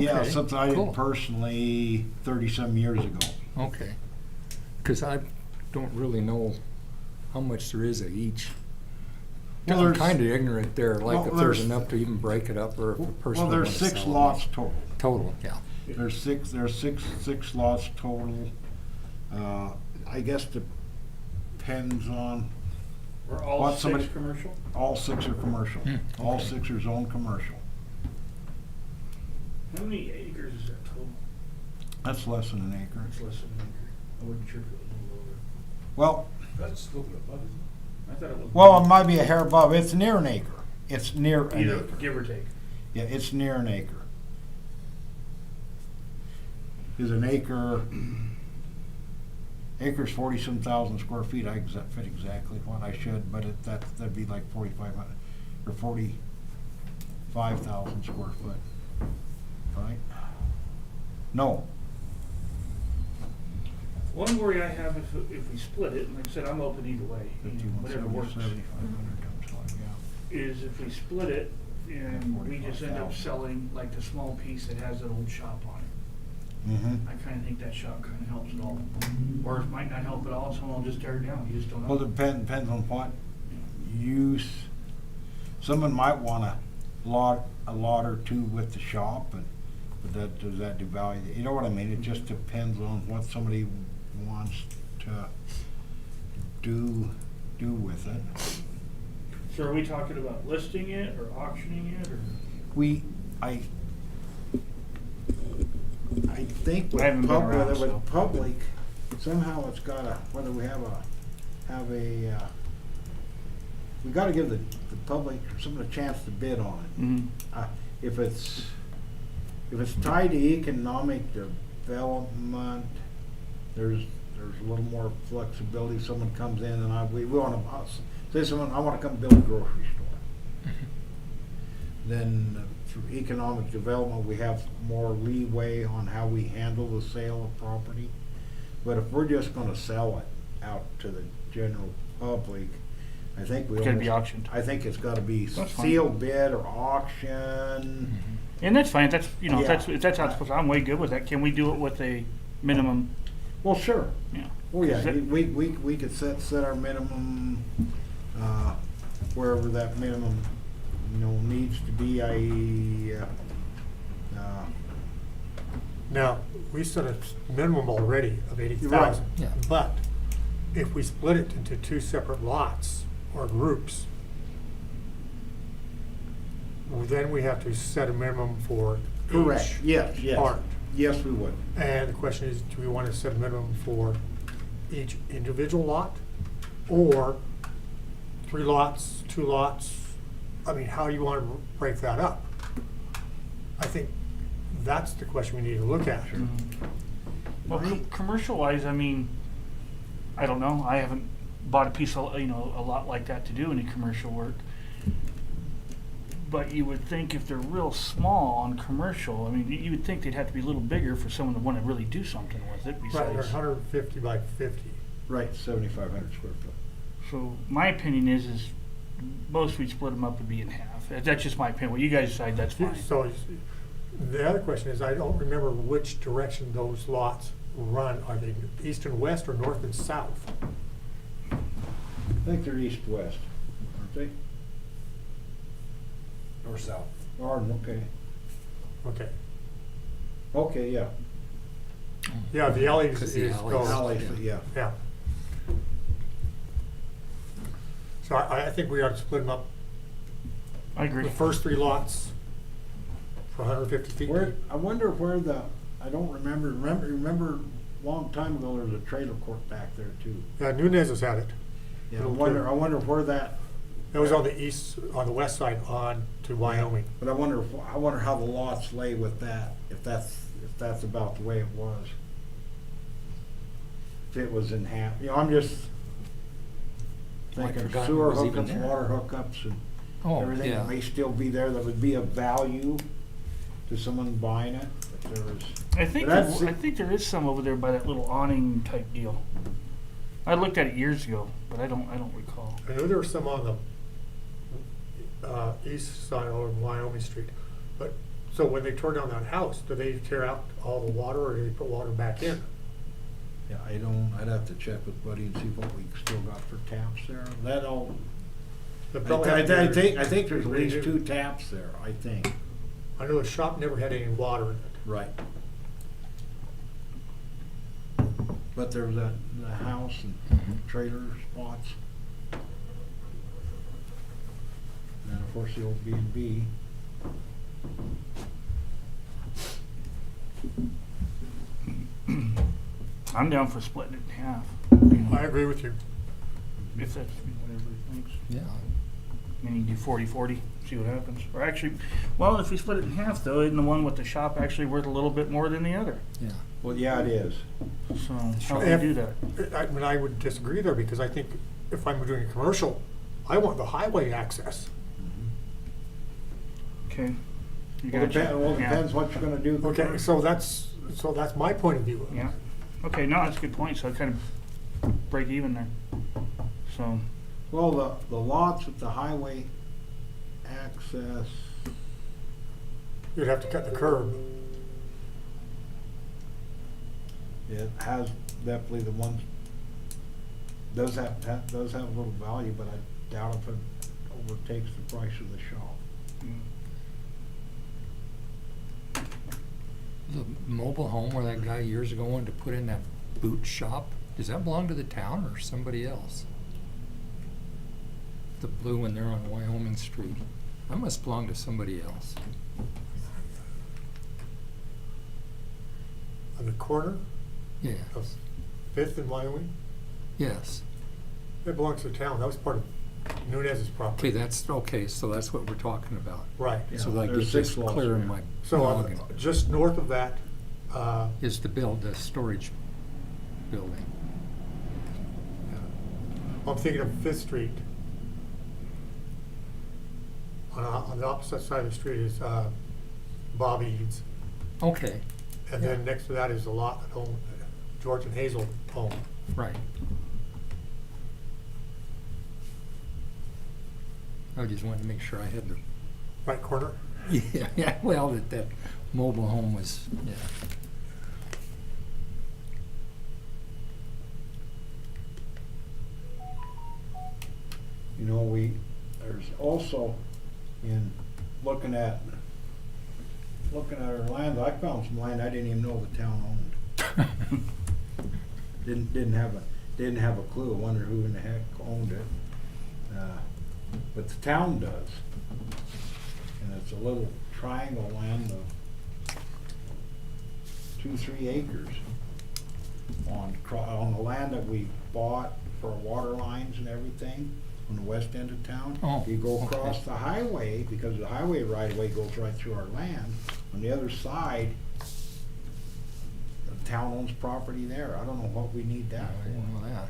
Yeah, something I cool. did personally 30-some years ago. Okay. Because I don't really know how much there is of each. Well, I'm there's- kind of ignorant there, like well, if there's there's- enough to even break it up, or if a person Well, would there's wanna 6 sell it. lots total. Total, yeah. There's six lots total. I guess depends on, Are all What, 6 somebody- commercial? all 6 are commercial. All okay. 6 are zone commercial. How many acres is that total? That's less than an acre. It's less than an acre. I wasn't sure if it was a little over. Well, That's a little bit above, isn't I thought it was. well, it might be a hair above. It's near an acre. It's near an Either, acre. give or take. Yeah, it's near an acre. Is an acre's 40-some thousand square feet. I fit exactly what I should, but that'd be like 4,500 or 45,000 square foot, right? No. One worry I have if we split it, and like I said, I'm open either way, whatever 5170, works, 7,500 times one, yeah. is if we split it and we just end up 45,000. selling like the small piece that has that old shop on it. Mm-hmm. I kinda think that shop kinda helps it all. Or it might not help at all, someone will just tear it down, you just don't know. Well, it depends on what use. Someone might want a lot or two with the shop, but does that devalue it? You know what I mean? It just depends on what somebody wants to do with it. So are we talking about listing it or auctioning it or? I think I haven't with been around, so. public, somehow it's gotta, whether we we gotta give the public someone a chance to bid on it. Mm-hmm. If it's tied to economic development, there's a little more flexibility. If someone comes in and we wanna, say someone, I wanna come build a grocery store. Then through economic development, we have more leeway on how we handle the sale of property. But if we're just gonna sell it out to the general public, I think we It's gotta be auctioned. I think it's gotta be That's fine. sealed bid or auction. And that's fine, that's, you know, Yeah. if that's how it's supposed to, I'm way good with that. Can we do it with a minimum, Well, sure. yeah? Oh, yeah, Is that- we could set our minimum, wherever that minimum, needs to be, Now, we set a minimum already of 80,000. Yeah. But if we split it into 2 separate lots or groups, well, then we have to set a minimum for correct, each yes, part. yes, we would. And the question is, do we want to set a minimum for each individual lot? Or 3 lots, 2 lots? I mean, how do you want to break that up? I think that's the question we need to look at. Mhm. Well, Right. commercial wise, I mean, I don't know, I haven't bought a piece of, a lot like that to do any commercial work. But you would think if they're real small on commercial, I mean, you would think they'd have to be a little bigger for someone to wanna really do something with it Right, they're besides. 150 by 50. Right, 7,500 square foot. So my opinion is most we'd split them up would be in half. That's just my opinion. What you guys decide, that's fine. So the other question is, I don't remember which direction those lots run. Are they east and west or north and south? I think they're east-west, aren't they? Or south. Okay. Okay. Okay, yeah. Yeah, the alley Because is the alleys. goes. Alleys, yeah. Yeah. So I think we ought to split them up. I agree. The first 3 lots for 150 feet. I wonder where I don't remember a long time ago, there was a trailer court back there too. Nunez has had it. Yeah, I Little wonder where that, That was on the west side on to Wyoming. but I wonder how the lots lay with that, if that's about the way it was. If it was in half, I'm just I'd thinking forgotten sewer it was even hookups, there. water hookups and Oh, everything yeah. that may still be there that would be of value to someone buying it, if there was. I think But that's- I think there is some over there by that little awning type deal. I looked at it years ago, but I don't recall. I know there were some on the east side on Wyoming Street, but So when they tore down that house, do they tear out all the water or do they put water back in? Yeah, I'd have to check with Buddy and see what we still got for taps there. That all, They probably have I to- think there's at least redo. 2 taps there, I think. I know the shop never had any water in it. Right. But there was the house and trailer spots. And of course the old B&B. I'm down for splitting it in half. You know, I agree with you. if that's what everybody thinks. Yeah. I mean, you do 40-40, see what happens. Or actually, well, if we split it in half though, isn't the one with the shop actually worth a little bit more than the other? Yeah. Well, yeah, it is. So how do we do that? I mean, I would disagree there because I think if I'm doing a commercial, I want the highway access. Okay. You Well, gotcha? Yeah. depends what you're gonna do. Okay, so that's my point of view. Yeah. Okay, no, that's a good point. So I kind of break even there. So, Well, the lots with the highway access, You'd have to cut the curb. it has definitely the ones, does have a little value, but I doubt if it overtakes the price of the shop. The mobile home where that guy years ago wanted to put in that boot shop, does that belong to the town or somebody else? The blue one there on Wyoming Street, that must belong to somebody else. On the corner Yeah, of Fifth and Wyoming, yes. it belongs to the town. That was part of Nunez's property. Okay, so that's what we're talking about. Right. So Yeah, that there's gets us 6 lots clear in there. my So noggin. just north of that, Is the storage building. I'm thinking of Fifth Street. On the opposite side of the street is Bob Eads. Okay, And then next to that is the lot that George and Hazel own. right. I just wanted to make sure I had the, Right corner? yeah, well, that mobile home was, yeah. You know, there's also, in looking at our land, I found some land I didn't even know the town owned. Didn't have a clue. I wondered who in the heck owned it. But the town does. And it's a little triangle land of 2-3 acres on the land that we bought for water lines and everything on the west end of town. Oh, You go okay. across the highway, because the highway right of way goes right through our land. On the other side, the town owns property there. I don't know what we need I that didn't for. know that.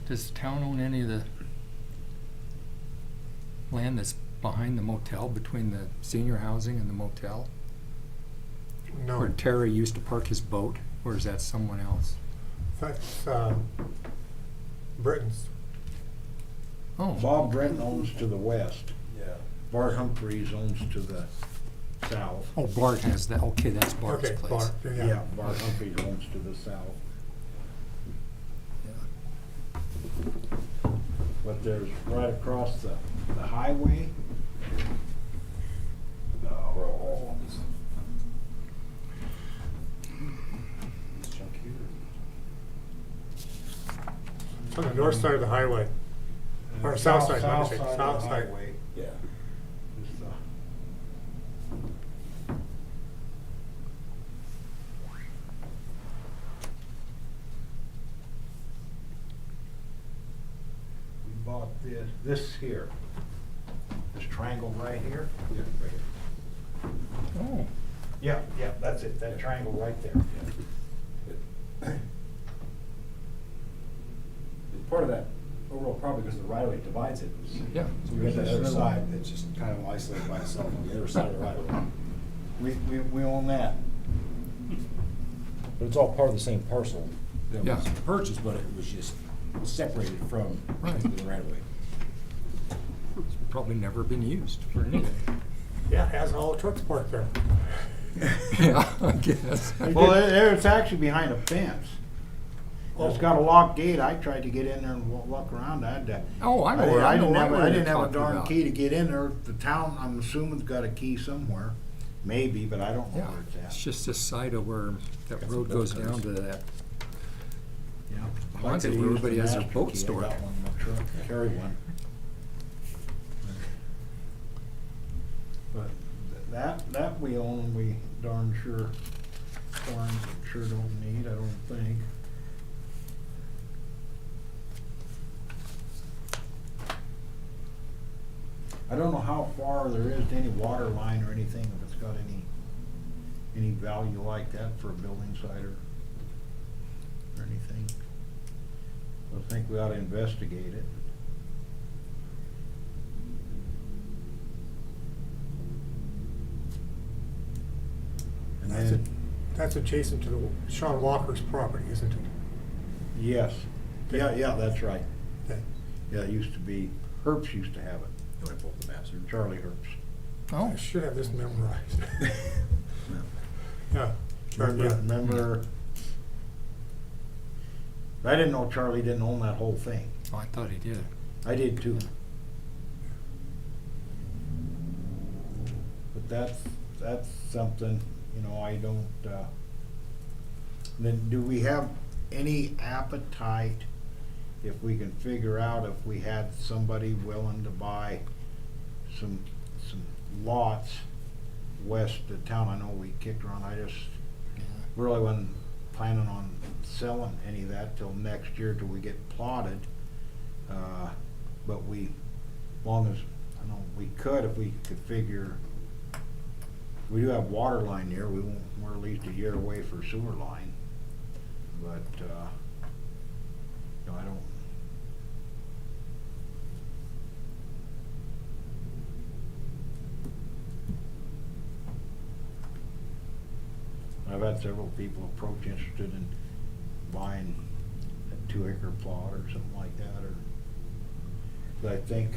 Does the town own any of the land that's behind the motel, between the senior housing and the motel? Where No, Terry used to park his boat, or is that someone else? that's Britain's. Oh. Bob Brenton owns to the west. Yeah. Bart Humphreys owns to the south. Oh, Bart has that, okay, that's Bart's Okay, place. Bart, Yeah, Bart Humphreys owns to the south. Yeah. But there's right across the highway. Oh, This chunk here. It's on the north side of the highway. Or south side, let me say, south of the side. highway. Yeah. Is we bought this here, this triangle right here. Yeah, right here. Oh, Yeah, that's it, that triangle right there. Part of that overall problem, because the right of way divides it. yeah. So we got that other side that's just kind of isolated by itself on the other side of the right of way. We own that. But it's all part of the same parcel that Yeah. was purchased, but it was just separated from Right. the right of way. probably never been used for anything. Yeah, it has all the trucks parked there. Yeah, I guess. Well, it's actually behind a fence. It's got a locked gate. I tried to get in there and walk around. I had to. Oh, I know I where, I know didn't right have, where I you're didn't have a talking darn about. key to get in there. The town, I'm assuming, has got a key somewhere. Maybe, but I don't know Yeah, where it's at. it's just this side of where that Got road some goes boat down cars. to that. Yeah. Well, I that's could've where used everybody the has their master boat key. I stored. got one in my truck. Carry one. But that we own and we darn sure don't need, I don't think. I don't know how far there is to any water line or anything, if it's got any value like that for a building site or anything. I think we ought to investigate it. And That's then, That's adjacent to the Sean Walker's property, isn't it? yes, yeah, that's right. Okay. Yeah, it used to be, Herbst used to have it, You wanna pull up the maps here? Charlie Herbst. Oh, I should have this memorized. Yeah. Remember, I didn't know Charlie didn't own that whole thing. oh, I thought he did. I did too. But that's something, you know, I don't, then do we have any appetite if we can figure out if we had somebody willing to buy some lots west of town? I know we kicked around, I just really wasn't planning on selling any of that till next year, till we get plotted. But long as, I know, we could, if we could figure, we do have water line there, we're at least a year away for sewer line. But, you know, I don't. I've had several people approach interested in buying a 2-acre plot or something like that, or, but I think,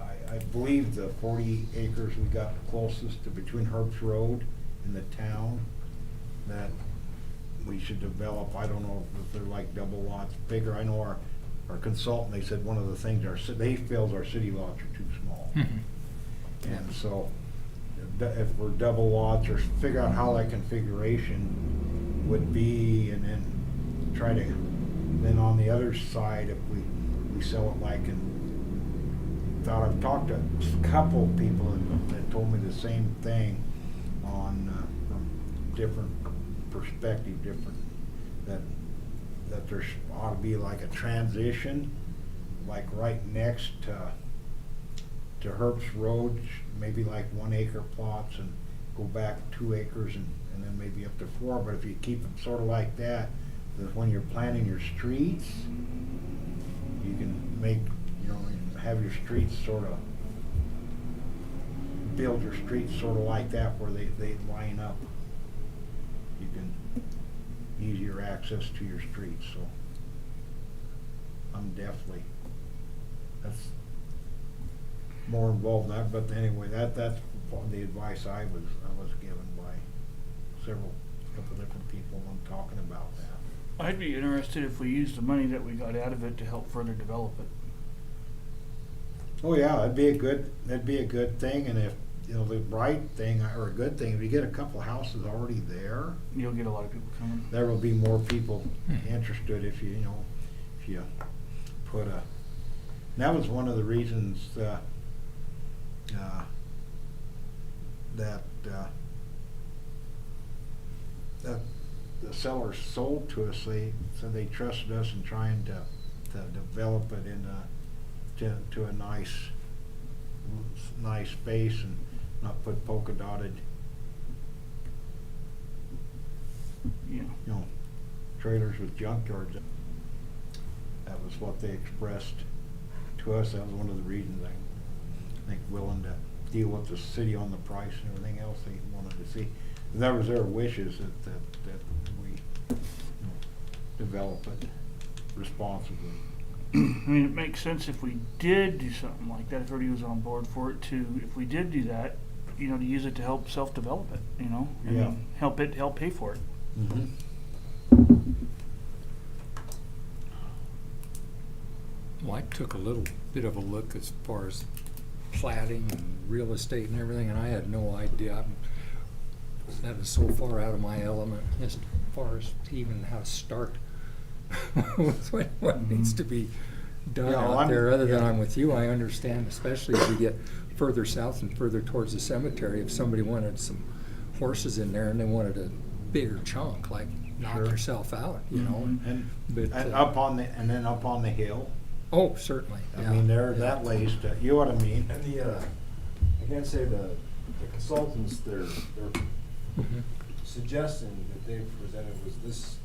I believe the 40 acres we got closest to between Herbst Road and the town, that we should develop. I don't know if they're like double lots bigger. I know our consultant, they said one of the things, they feels our city lots are too small. And so, if we're double lots, or figure out how that configuration would be, and then try to, then on the other side, if we sell it like I've talked to a couple of people that told me the same thing on, from different perspective, that there ought to be like a transition, like right next to Herbst Road, maybe like 1-acre plots, and go back 2 acres, and then maybe up to 4. But if you keep them sort of like that when you're planning your streets, you can make, you know, have your streets sort of, build your streets sort of like that, where they line up. You can easier access to your streets, so I'm definitely, that's more involved in that. But anyway, that's the advice I was given by couple different people when talking about that. I'd be interested if we used the money that we got out of it to help further develop it. Oh yeah, that'd be a good thing. And if, you know, the right thing, or a good thing, if you get a couple houses already there, You'll get a lot of people coming. there will be more people interested if you put a, and that was one of the reasons that the sellers sold to us. They said they trusted us in trying to develop it to a nice space, and not put polka dotted, Yeah. you know, trailers with junkyards. That was what they expressed to us. That was one of the reasons I think willing to deal with the city on the price and everything else they wanted to see. And that was their wishes, that we, you know, develop it responsibly. I mean, it makes sense if we did do something like that, if everybody was on board for it to, if we did do that, you know, to use it to help self-develop it, you know? I Yeah. mean, help pay for it. Well, I took a little bit of a look as far as platting and real estate and everything, and I had no idea. That was so far out of my element as far as even how to start with what needs to be done Yeah, well, out I'm- there. Other than yeah. I'm with you, I understand, especially as you get further south and further towards the cemetery, if somebody wanted some horses in there and they wanted a bigger chunk, like knock Sure. yourself out, you know. And, But, and uh, up on the, and then up on the hill, Oh, certainly. I yeah, mean, there, yeah. that lays, you know what I mean? And I can't say the consultants, they're Mhm. suggesting that they presented was this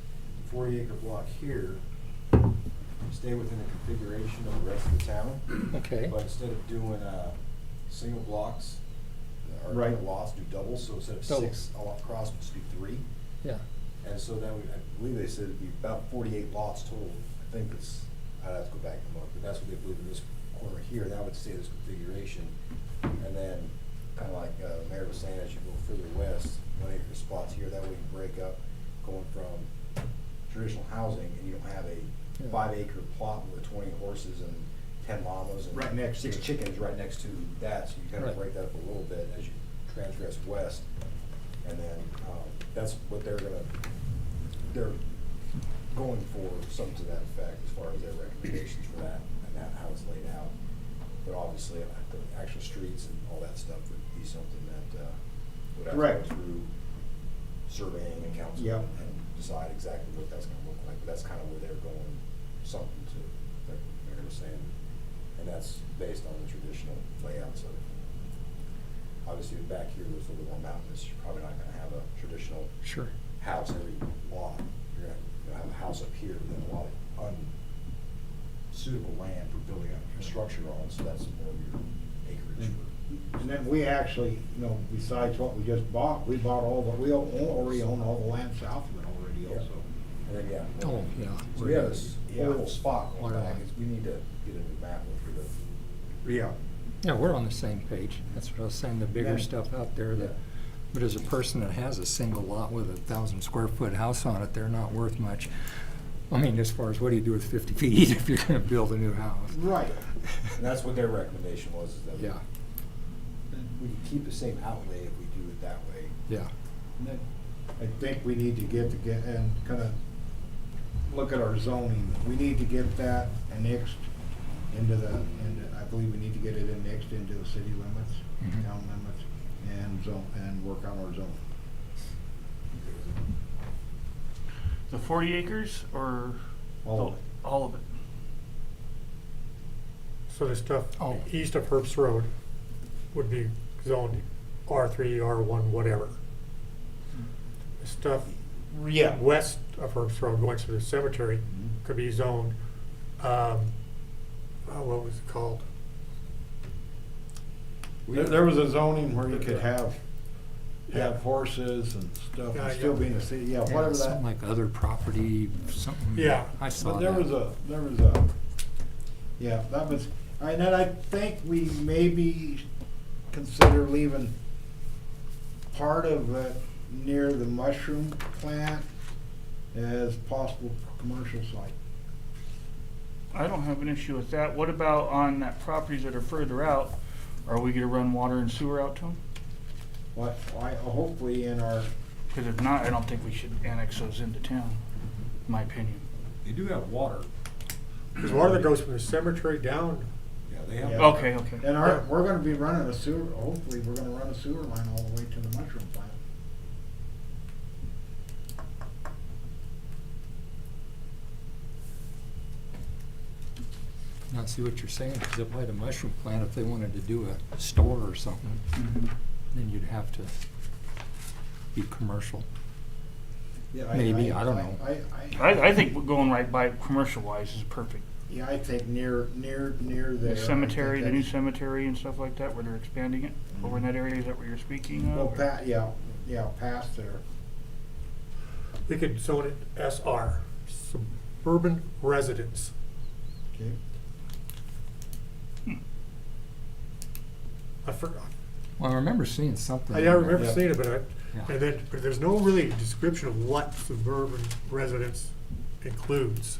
40-acre block here, stay within the configuration of the rest of the town. Okay. But instead of doing single blocks, or Right. lots, do doubles, so instead of Double. 6 all across, it'd just be 3. Yeah. And so that would, I believe they said it'd be about 48 lots total. I think it's, I'd have to go back and look, but that's what they believe in this corner here, that would stay this configuration. And then, kinda like Mayor was saying, as you go further west, 1-acre spots here, that way you break up, going from traditional housing, and you don't have a Yeah. 5-acre plot with 20 horses and 10 llamas and Right next to 6 it. chickens right next to that, so you kind Right. of break that up a little bit as you transgress west. And then, that's what they're going for, something to that effect, as far as their recommendations for that, and that, how it's laid out. But obviously, the actual streets and all that stuff would be something that, would have to Right. go through surveying and council Yep. and decide exactly what that's gonna look like, but that's kind of where they're going, something to, like Mayor was saying, and that's based on the traditional layouts of it. Obviously, back here, there's a little more mountainous, you're probably not gonna have a traditional Sure. house every lot. You're gonna have a house up here, but then a lot of unsuitable land for building a structure on, so that's more of your acreage for. And then we actually, you know, besides what we just bought, we bought we already own all the land south of it already Yeah. also. And then, yeah. Oh, yeah. So we have this Yeah. whole little spot going Water back, line. is we need to get a new map for the. Yeah. Yeah, we're on the same page. That's what I was saying, the bigger Yeah. stuff out there that, but as a person that has a single lot with 1,000 square foot house on it, they're not worth much. I mean, as far as what do you do with 50 feet if you're gonna build a new house? Right. And that's what their recommendation was, is that Yeah, we can keep the same outlay if we do it that way. yeah. And then I think we need to get and kind of look at our zoning. We need to get that annexed I believe we need to get it annexed into the city limits, Mhm. town limits, and work on our zone. The 40 acres or All of it. all of it? So the stuff Oh. east of Herbst Road would be zoned R3, R1, whatever. The stuff Yeah. west of Herbst Road going to the cemetery Mhm. could be zoned, what was it called? There was a zoning where you could have horses and stuff, Yeah, and still yeah. be in the city, yeah, Yeah, whatever something that. like other property, something. Yeah. I saw But that. there was a, yeah, that was, and then I think we maybe consider leaving part of it near the mushroom plant as possible commercial site. I don't have an issue with that. What about on that properties that are further out? Are we gonna run water and sewer out to them? What, hopefully in our, Because if not, I don't think we should annex those into town, in my opinion. They do have water. There's water that goes from the cemetery down. Yeah, they have. Yeah. Okay, okay. and we're gonna be running a sewer, hopefully, we're gonna run a sewer line all the way to the mushroom plant. Now, see what you're saying, because up by the mushroom plant, if they wanted to do a store or something, then you'd have to be commercial. Yeah, Maybe, I don't know. I think going right by commercial wise is perfect. Yeah, I think near there. The cemetery, I the think new that's- cemetery and stuff like that, where they're expanding it, over in that area, is that what you're speaking Well, of? yeah, past there. We could zone it SR, suburban residence. Okay. I forgot. Well, I remember seeing something. I remember Yeah. seeing it, but Yeah. but there's no really description of what suburban residence includes.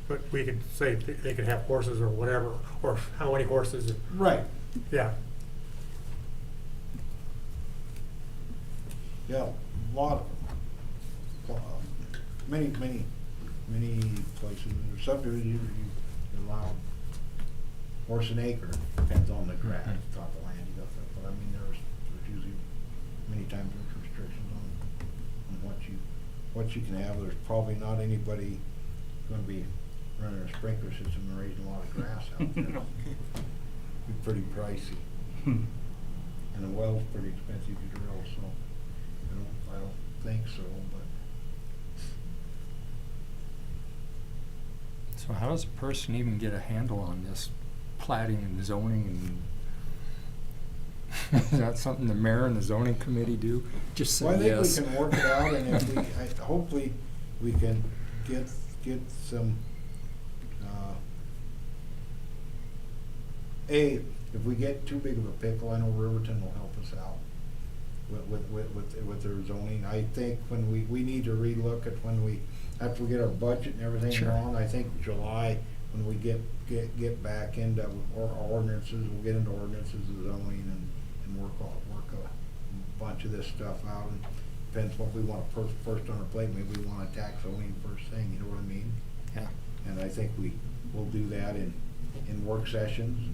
But we could say they could have horses or whatever, or how many horses, Right. yeah. Yeah, a lot of, many places, or subdivisions, you allow horse an acre, depends on the grass, Mhm. top of land, you got that, but I mean, there's usually, many times there's restrictions on what you can have. There's probably not anybody gonna be running a sprinkler system and raising a lot of grass out there. No. Be pretty pricey, Hmm. and a well's pretty expensive to drill, so I don't think so, but. So how does a person even get a handle on this plating and zoning and is that something the mayor and the zoning committee do? Just say Well, I think yes. we can work it out, and if we, hopefully, we can get some, if we get too big of a pickle, I know Riverton will help us out with their zoning. I think when we need to relook at after we get our budget and everything Sure. on, I think July, when we get back into our ordinances, we'll get into ordinances and zoning and work a bunch of this stuff out. And depends what we want first on our plate. Maybe we want to attack zoning first thing, you know what I mean? Yeah. And I think we'll do that in work sessions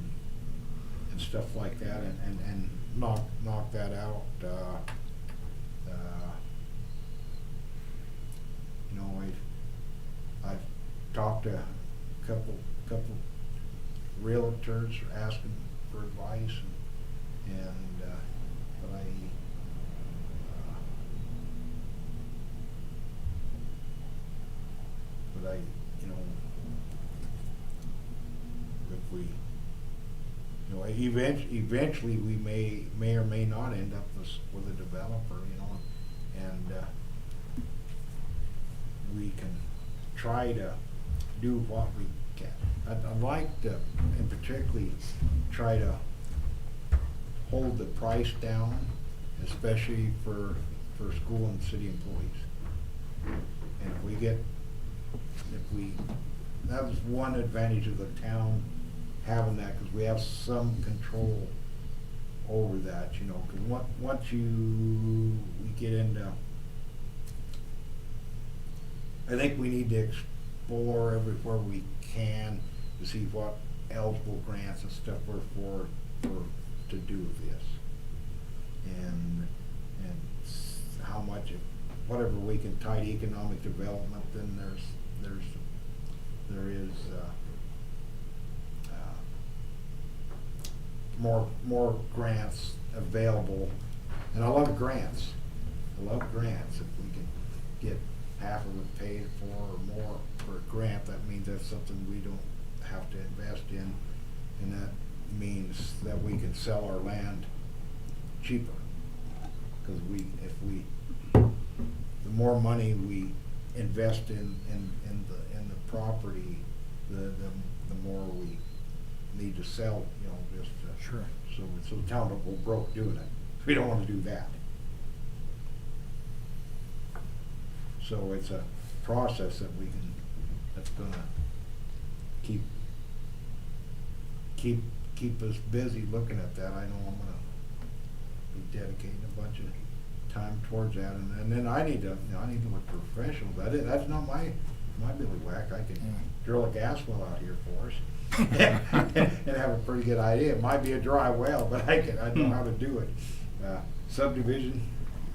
and stuff like that, and knock that out. You know, I've talked to a couple realtors asking for advice, but I, you know, if we, you know, eventually we may or may not end up with a developer, you know, and we can try to do what we can. I'd like to, and particularly, try to hold the price down, especially for school and city employees. And that was one advantage of the town having that, because we have some control over that, you know, because once we get into, I think we need to explore everywhere we can to see what eligible grants and stuff we're for to do with this. And how much, whatever we can tie to economic development, then there is more grants available. And I love grants. If we can get half of it paid for or more for a grant, that means that's something we don't have to invest in, and that means that we can sell our land cheaper. Because the more money we invest in the property, the more we need to sell, you know, just Sure. so the town don't go broke doing it. We don't want to do that. So it's a process that's gonna keep us busy looking at that. I know I'm gonna be dedicating a bunch of time towards that, and then I need to look professional. That's not my billywhack. I can drill a gas well out here for us and have a pretty good idea. It might be a dry well, but I know how to do it. Subdivision,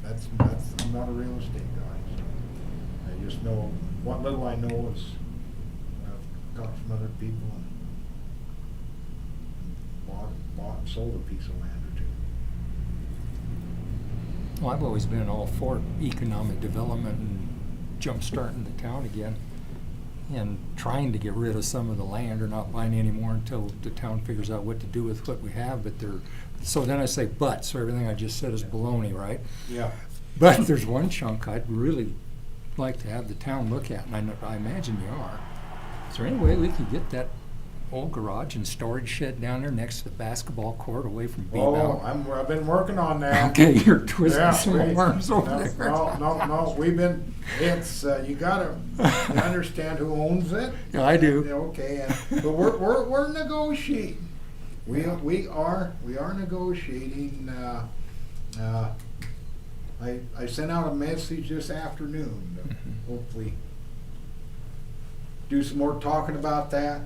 I'm not a real estate guy. So I just know what little I know is I've talked from other people and bought and sold a piece of land or two. Well, I've always been all for economic development and jump-starting the town again and trying to get rid of some of the land or not buying any more until the town figures out what to do with what we have. So then I say but, so everything I just said is baloney, right? Yeah. But there's one chunk I'd really like to have the town look at, and I imagine you are, Is there any way we could get that old garage and storage shed down there next to the basketball court away from Oh, B-Bound? I've been working on that. Okay, you're twisting Yeah, some arms over there. No, we've been, it's, you gotta understand who owns it. Yeah, I do. Okay, but we're negotiating. We are negotiating, I sent out a message this afternoon, to hopefully do some more talking about that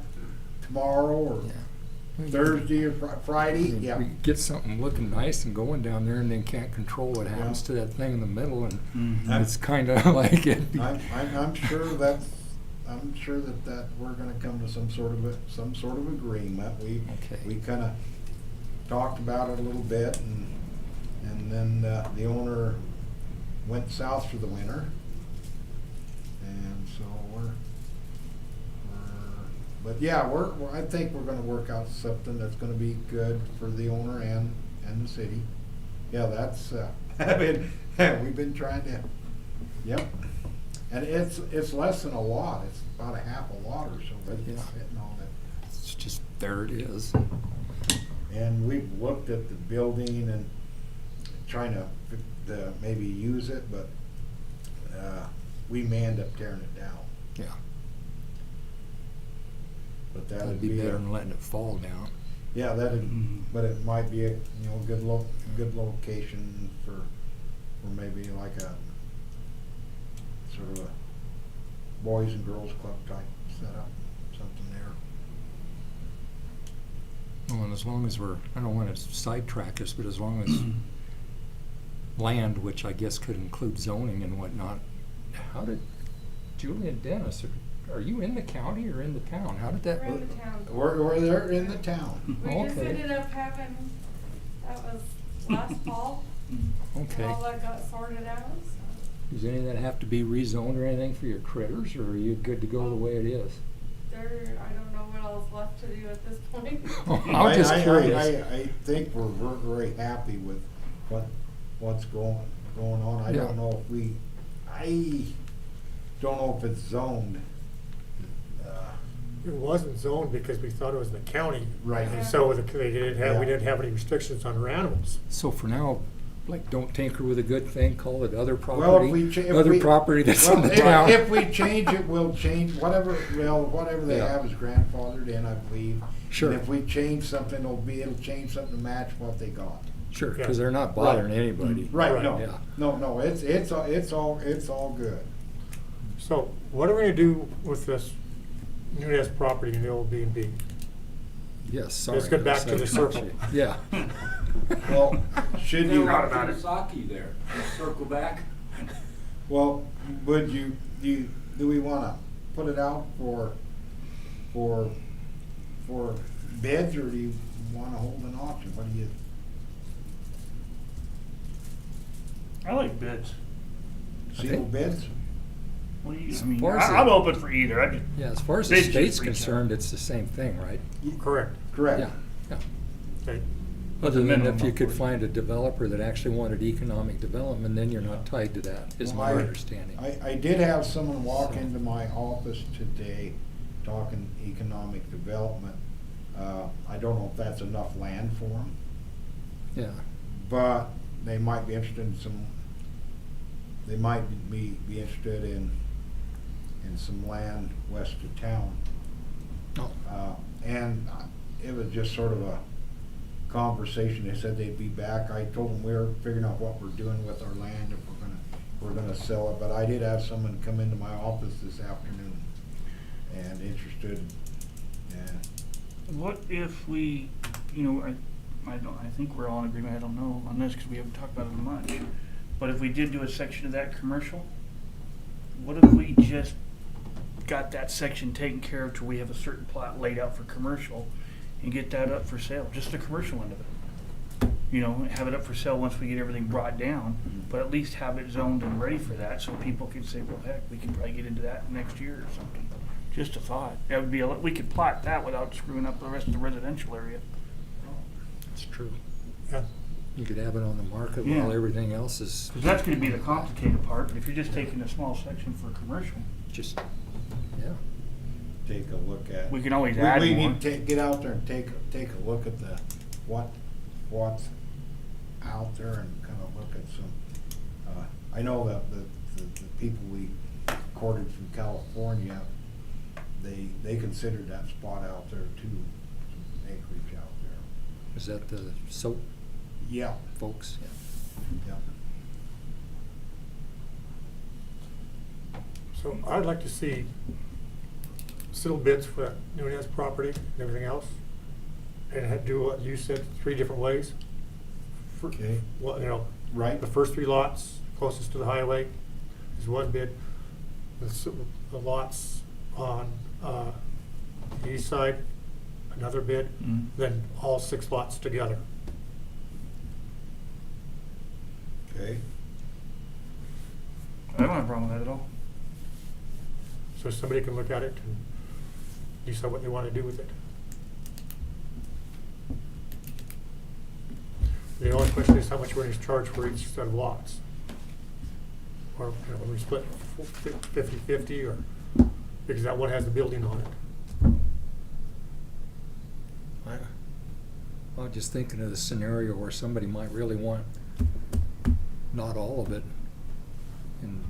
tomorrow or Yeah. Thursday or Friday, We yeah. could get something looking nice and going down there and then can't control what happens to that thing in the middle and it's kinda like it. I'm sure that we're gonna come to some sort of agreement. Okay. We kinda talked about it a little bit and then, the owner went south for the winter. And so but yeah, I think we're gonna work out something that's gonna be good for the owner and the city. Yeah, that's, we've been trying to, yep. And it's less than a lot, it's about a half a lot or so, but it's Yeah. sitting on it. It's just, there it is. And we've looked at the building and trying to maybe use it, but, we may end up tearing it down. Yeah. But That'd be better than letting it fall down. Yeah, but it might be a, good location for maybe like a sort of a boys and girls club type setup, something there. Well, and as long as I don't wanna sidetrack us, but as long as land, which I guess could include zoning and whatnot, how did Julie and Dennis, are you in the county or in the town? How did that? We're in the town. We're there in the town. We just Okay. ended up having, that was last fall, Okay. all that got sorted out, so. Does any of that have to be rezoned or anything for your critters, or are you good to go the way it is? I don't know what else left to do at this point. I was just curious. I think we're very happy with what's going on. I Yeah. don't know if it's zoned. It wasn't zoned because we thought it was in the county. Right. And so we didn't have Yeah. any restrictions on our animals. So for now, like, don't tinker with a good thing, call it other Well, property, other property that's in the town. If we change it, we'll change whatever they Yeah. have is grandfathered in, I believe. Sure. And if we change something, it'll change something to match what they got. Sure, Yeah. cause they're not bothering anybody. Right, Right. no, Yeah. no, it's all good. So what are we gonna do with this Nunez property in the old B&B? Yes, sorry. Let's get back to the Sidetracked circle. you. Yeah. Well, should you, Forgot about it. Saki there, circle back. well, do we wanna put it out for bids, or do you wanna hold an auction? What do you? I like bids. Single bids? As far as I'm the- open for either. Yeah, as far as the Bids just state's retail. concerned, it's the same thing, right? Correct. Correct. Yeah, yeah. Okay. Other than minimum if you could upward. find a developer that actually wanted economic development, then you're not tied to that, is my Well, understanding. I did have someone walk into my office today talking economic development. I don't know if that's enough land for them, Yeah, but they might be interested in they might be interested in some land west of town. oh, And it was just sort of a conversation. They said they'd be back. I told them we were figuring out what we're doing with our land, if we're gonna sell it. But I did have someone come into my office this afternoon and interested. And What if we, I think we're all in agreement, I don't know on this because we haven't talked about it much. But if we did do a section of that commercial, what if we just got that section taken care of till we have a certain plot laid out for commercial and get that up for sale, just the commercial end of it? Have it up for sale once we get everything brought down, but at least have it zoned and ready for that so people can say, well, heck, we can probably get into that next year or something. Just a thought. That would be we could plot that without screwing up the rest of the residential area. it's true. Yeah. You could have it on the market Yeah. while everything else is Because that's gonna be the complicated part. If you're just taking a small section for commercial, just, yeah. take a look at. We can always add We more. need to get out there and take a look at what's out there and kind of look at some, I know that the people we courted from California, they considered that spot out there too, some acreage out there. Is that the soap Yeah, folks? Yeah. yeah. So I'd like to see little bits for that Nunez property and everything else. And do what you said, 3 different ways. Okay. Well, you know, Right. the first 3 lots closest to the highway is one bid. The lots on the east side, another bid, Mm. then all 6 lots together. Okay. I don't have a problem with that at all. So somebody can look at it and decide what they want to do with it. The only question is how much we're going to charge for each set of lots. Or, you know, when we split 50/50, or, because that one has the building on it. I was just thinking of the scenario where somebody might really want not all of it and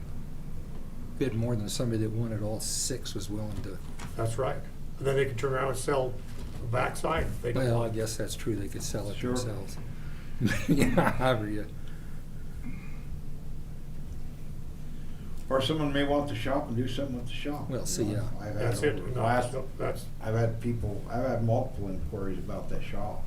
bid more than somebody that wanted all 6 was willing to. That's right. And then they could turn around and sell the backside if they don't Well, I want. guess that's true, they could sell it Sure. themselves. Yeah, however you. Or someone may want the shop and do something with the shop. Well, you see, know. yeah. I've had That's it. over the No, last- that's, I've had multiple inquiries about that shop.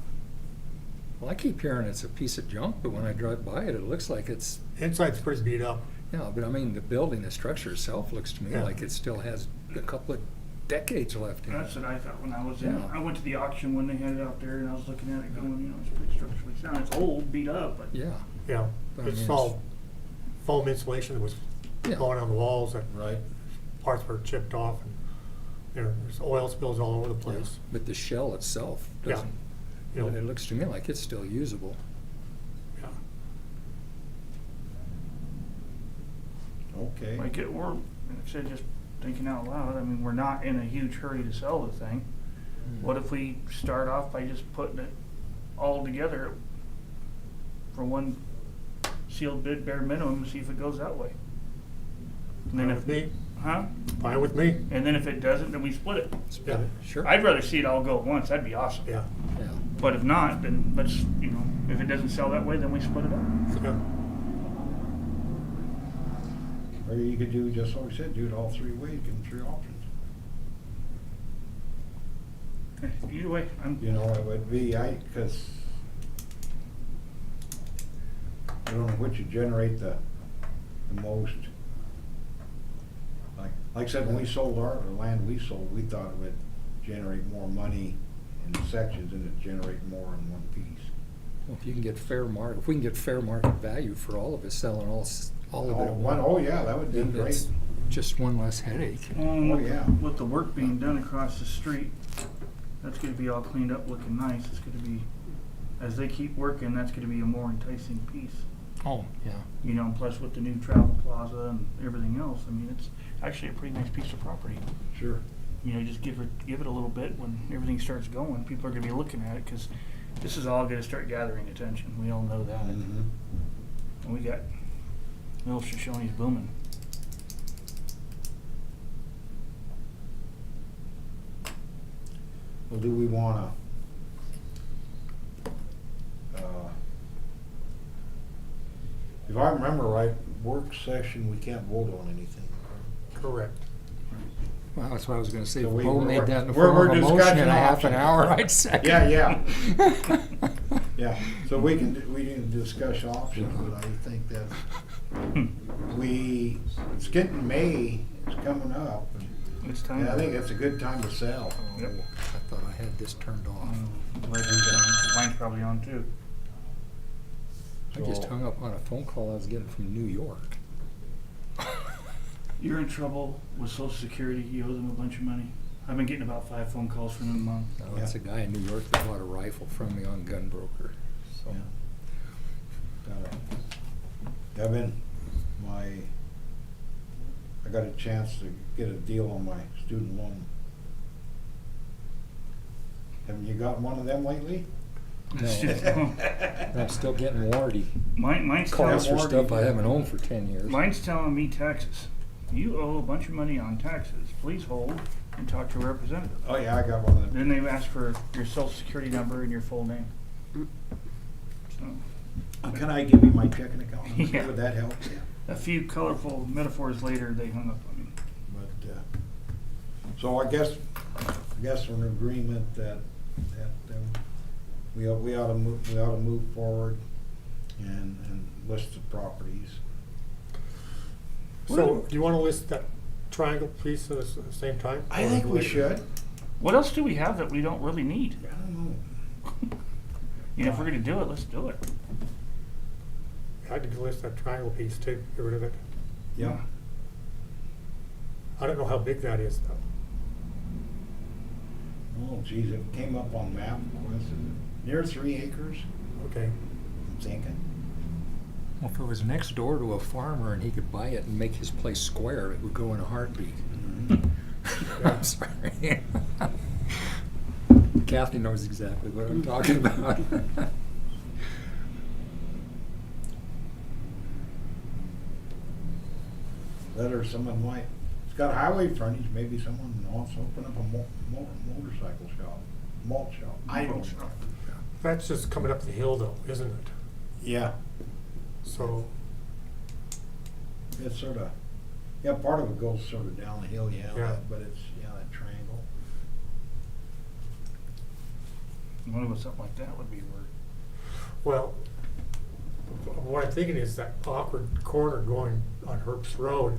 Well, I keep hearing it's a piece of junk, but when I drive by it, it looks like it's, inside's pretty beat up. yeah, but I mean, the building, the structure itself looks to me Yeah. like it still has a couple of decades left in it. That's what I thought when I was in. Yeah. I went to the auction when they had it out there, and I was looking at it going, you know, it's pretty structurally sound. It's old, beat up, but Yeah, Yeah. But I It's mean, all foam insulation that was Yeah. going on the walls, and Right. parts were chipped off, and, you know, there's oil spills all over the place. but the shell itself Yeah. doesn't, You know, it looks to me like it's still usable. yeah. Okay. like it, we're, like I said, just thinking out loud, I mean, we're not in a huge hurry to sell the thing. What if we start off by just putting it all together for one sealed bid, bare minimum, and see if it goes that way? And then Fine if, with me, huh? fine with me, And then if it doesn't, then we split it. Split Yeah. it, sure. I'd rather see it all go at once, that'd be awesome. yeah. Yeah. But if not, then let's, you know, if it doesn't sell that way, then we split it up. Yeah. Or you could do just like we said, do it all 3 ways, give them 3 options. Either way, You know, it would be, cause I don't know which would generate the most. Like I said, when we sold the land we sold, we thought it would generate more money in sections than it generate more in one piece. Well, if you can get if we can get fair market value for all of us selling all of it at once. Oh, yeah, that would be then great. it's just one less headache. Oh, yeah. With the work being done across the street, that's gonna be all cleaned up, looking nice. It's gonna be, as they keep working, that's gonna be a more enticing piece. Oh, yeah. You know, and plus with the new travel plaza and everything else, I mean, it's actually a pretty nice piece of property. Sure. You know, just give it a little bit when everything starts going. People are gonna be looking at it, cause this is all gonna start gathering attention. We all know that. Mhm. And we got, little Shoshoni's booming. Well, do we wanna, if I remember right, work session, we can't vote on anything. Correct. Well, that's what I was gonna say. So If we- Bo we're- made that in the we're- form of we're a motion discussing in a half an options. hour, I'd second. Yeah. Yeah, so we can discuss options, but I think that it's getting May, it's coming up, It's time. and I think it's a good time to sell. Oh, Yep. I thought I had this turned off. Mine's probably on too. I just So- hung up on a phone call I was getting from New York. You're in trouble with Social Security. You owe them a bunch of money. I've been getting about 5 phone calls from them a month. No, it's a guy in New York that bought a rifle from me on Gunbroker. So, I got a chance to get a deal on my student loan. Haven't you got one of them lately? No. I'm still getting warranty Mine's calls telling, for stuff I haven't owned for 10 years. mine's telling me taxes. You owe a bunch of money on taxes. Please hold and talk to a representative. Oh, yeah, I got one of them. Then they've asked for your social security number and your full name. So, Can I give you my checking account number? Yeah. Would that help? Yeah. a few colorful metaphors later, they hung up on me. But, so I guess we're in agreement that we ought to move forward and list the properties. So, do you wanna list that triangle piece at the same time? I think we should. What else do we have that we don't really need? I don't know. You know, if we're gonna do it, let's do it. I could list that triangle piece too, get rid of it. Yeah. I don't know how big that is though. Oh, geez, it came up on map. Was it near 3 acres? Okay. I'm thinking. Well, if it was next door to a farmer and he could buy it and make his place square, it would go in a heartbeat. I'm sorry. Kathy knows exactly what I'm talking about. That or someone might, it's got highway frontage, maybe someone wants to open up a motorcycle shop, malt shop. I don't know. That's just coming up the hill though, isn't it? Yeah, So, it's sort of, yeah, part of it goes sort of down the hill, yeah, Yeah. but it's, yeah, that triangle. I wonder what something like that would be worth. well, what I'm thinking is that awkward corner going on Herbst Road.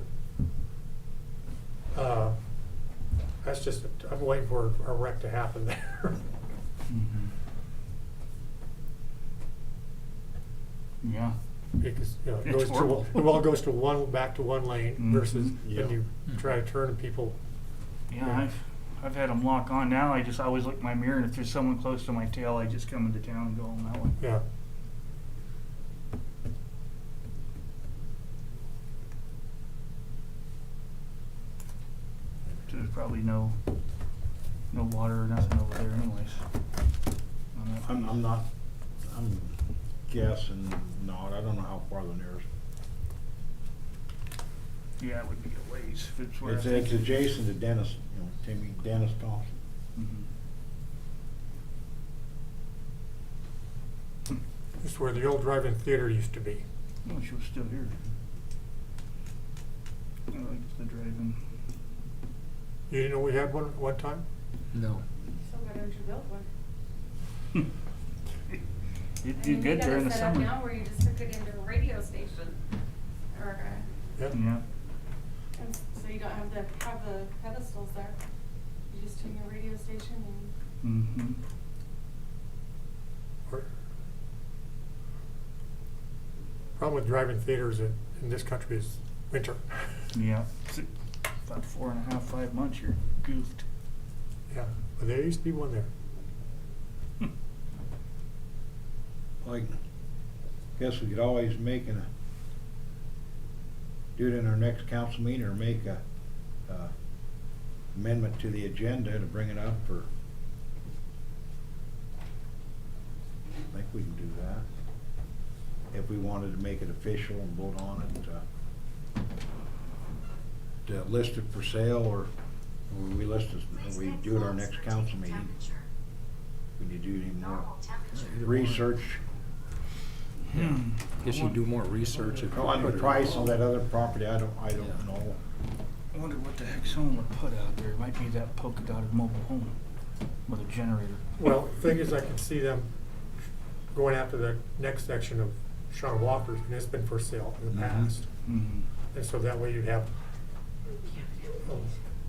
That's just, I'm waiting for a wreck to happen there. Yeah. Because, you know, it It's goes to, horrible. it all goes to one, back to one lane versus Mhm. Yeah. when you try to turn and people, Yeah, Yeah. I've had them lock on now. I just always look in my mirror, and if there's someone close to my tail, I just come into town and go on that way. yeah. So there's probably no water or nothing over there, anyways. On that piece. I'm guessing not, I don't know how far the nearest. Yeah, it would be a ways if it's where. It's I think- adjacent to Dennis, Dennis Thompson. Mhm. It's where the old drive-in theater used to be. Oh, she was still here. I like the drive-in. You didn't know we had one at one time? No. So why don't you build one? It'd I do mean, good during the You got a setup summer. now where you just hook it into a radio station, or, Yep. Yeah. and so you don't have the pedestals there. You just tune your radio station and. Mm-hmm. Or- Problem with drive-in theaters in this country is winter. Yeah. About 4.5, 5 months, you're goofed. Yeah, but there used to be one there. Like, guess we could always make do it in our next council meeting or make a amendment to the agenda to bring it up for. I think we can do that. If we wanted to make it official and vote on it, to list it for sale or we list it, we do it our next council meeting. We need to do any more research. Yeah. Guess you do more research if you On the put it- price on that other property, I don't know. I wonder what the heck someone would put out there. It might be that polka dotted mobile home with a generator. Well, the thing is, I can see them going after the next section of Sean Walker's, and it's been for sale in the Mhm. past. Mm-hmm. And so that way you'd have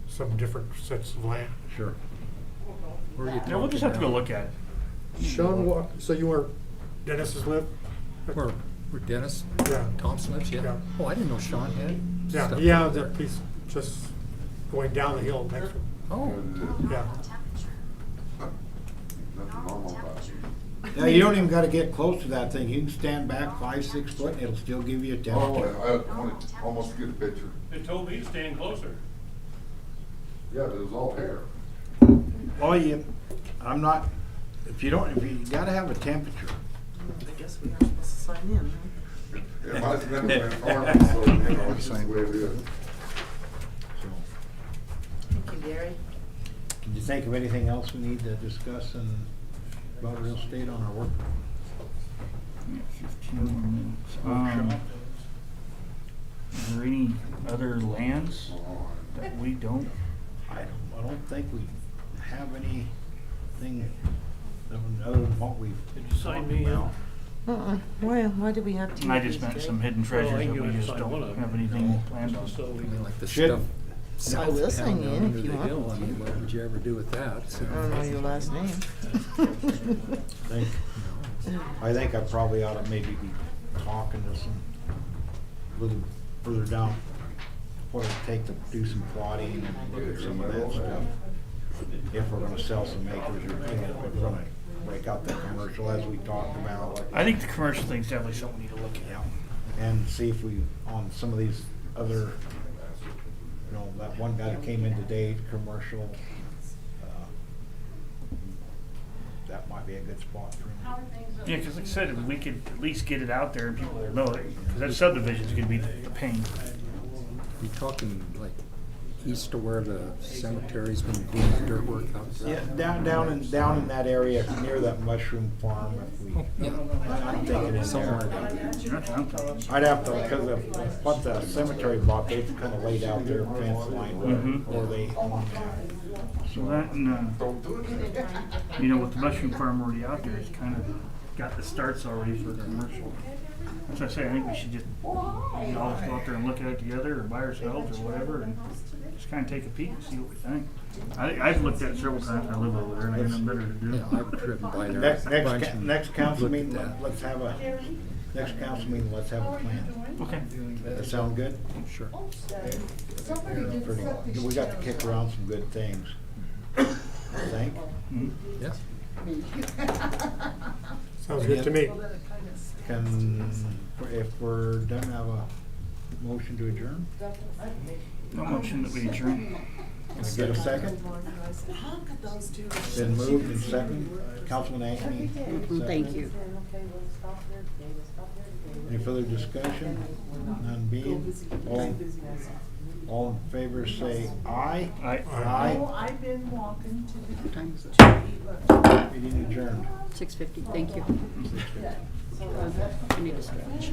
some different sets of land. Sure. Where are you Yeah, we'll just have to go talking look at it. Sean Walker, so you were Dennis's live? now? Where Dennis Yeah. Thompson lives, yeah? Yeah. Oh, I didn't know Sean had Yeah, stuff yeah, over that there. piece just going down the hill next to it. Oh, Yeah. Nothing normal about it. Yeah, you don't even gotta get close to that thing. You can stand back 5, 6 foot and it'll still give you a Oh, temperature. I wanted to almost get a picture. They told me to stand closer. Yeah, but it was all hair. Oh, I'm not, if you gotta have a temperature. I guess we are supposed to sign in. It might have been an farm, so, you know, it's just the way it is. So, Thank you, Gary. can you think of anything else we need to discuss about real estate on our work? We got 15 more minutes. Workshop? Is there any other lands that we don't? I don't think we have anything other than what we've sign talked me in? about. Well, why do we have two I of just these, meant Gary? some hidden treasures Well, I that can we give just you sign one don't of have them. anything planned Just so on. we- I mean, like the Should- stuff south will of sign town in down if under you the want hill, me I to. mean, what would you ever do with that? So, I don't know your last name. I think I probably ought to maybe be talking to some, a little further down, what it'd take to do some plotting and look at some of that stuff. If we're gonna sell some acres or, if we're gonna break out the commercial as we talked about. I think the commercial thing's definitely something we need to look Yeah, at. and see if we, on some of these other, that one guy that came in today, commercial, that might be a good spot for How him. are things? Yeah, because like I said, if we could at least get it out there and people will know it, because that subdivision's gonna be a pain. you talking like east of where the cemetery's been doing the dirt work out there? Yeah, down in that area near that mushroom farm, if we, Yeah. I'm thinking in Somewhere there. down there. That's what I'm thinking. I'd have to, because of what the cemetery bought, they've kind of laid out their fence line, Mhm. or they own that. So that, and, Don't do it. you know, with the mushroom farm already out there, it's kind of got the starts already for commercial. That's what I say, I think we should just, all go out there and look at it together, or by ourselves, or whatever, and just kind of take a peek and see what we think. I've looked at it several times, I live over there, and I got nothing better to do. Yeah, I've driven by there Next, a bunch and next council looked at meeting, that. let's have a, next council meeting, let's have a plan. Okay. That sound good? Sure. Pretty, we got to kick around some good things. I think. Mhm. Yeah. Sounds good to me. Can, if we're done, have a motion to adjourn? No motion that we adjourn. Can I get a second? Been moved and seconded. Councilman Ankeny? Thank you. Any further discussion? None being, all in favor say aye. Aye. I've been walking to the. Times Meeting adjourned. 6:50, thank you. I need to stretch.